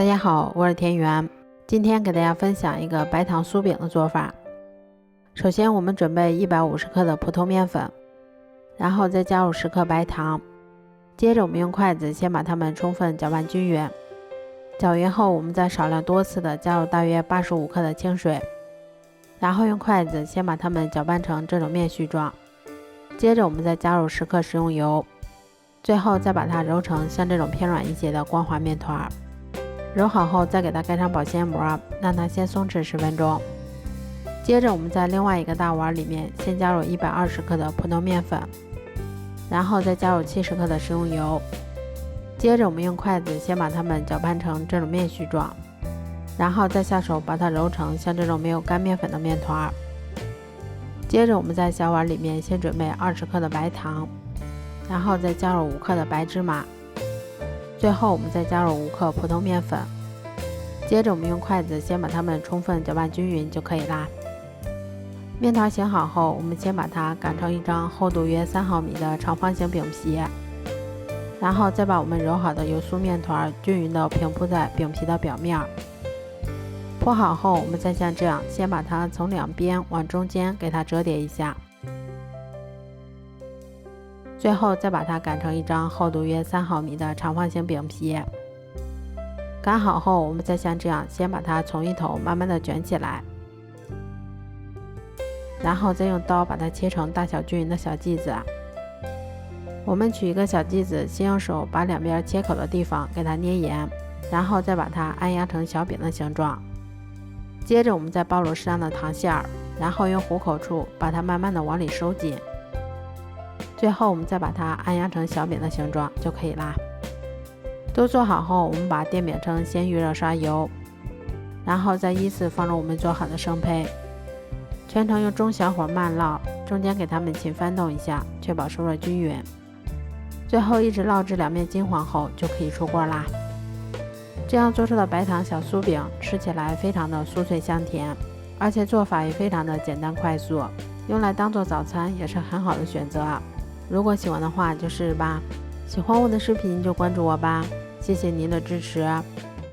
大家好，我是田园，今天给大家分享一个白糖酥饼的做法。首先我们准备150克的普通面粉，然后再加入10克白糖，接着我们用筷子先把它们充分搅拌均匀，搅匀后我们再少量多次的加入大约85克的清水，然后用筷子先把它们搅拌成这种面絮状，接着我们再加入10克食用油，最后再把它揉成像这种偏软一些的光滑面团。揉好后再给它盖上保鲜膜，让它先松弛10分钟。接着我们在另外一个大碗里面先加入120克的普通面粉，然后再加入70克的食用油，接着我们用筷子先把它们搅拌成这种面絮状，然后再下手把它揉成像这种没有干面粉的面团。接着我们在小碗里面先准备20克的白糖，然后再加入5克的白芝麻，最后我们再加入5克普通面粉，接着我们用筷子先把它们充分搅拌均匀就可以啦。面团醒好后，我们先把它擀成一张厚度约3毫米的长方形饼皮，然后再把我们揉好的油酥面团均匀地平铺在饼皮的表面。铺好后，我们再像这样先把它从两边往中间给它折叠一下，最后再把它擀成一张厚度约3毫米的长方形饼皮。擀好后，我们再像这样先把它从一头慢慢的卷起来，然后再用刀把它切成大小均匀的小剂子。我们取一个小剂子，先用手把两边切口的地方给它捏严，然后再把它按压成小饼的形状。接着我们再包入适当的糖馅儿，然后用虎口处把它慢慢的往里收紧，最后我们再把它按压成小饼的形状就可以啦。都做好后，我们把电饼铛先预热刷油，然后再依次放入我们做好的生胚，全程用中小火慢烙，中间给它们勤翻动一下，确保受热均匀。最后一直烙至两面金黄后就可以出锅啦。这样做出的白糖小酥饼吃起来非常的酥脆香甜，而且做法也非常的简单快速，用来当做早餐也是很好的选择。如果喜欢的话就试试吧。喜欢我的视频就关注我吧，谢谢您的支持。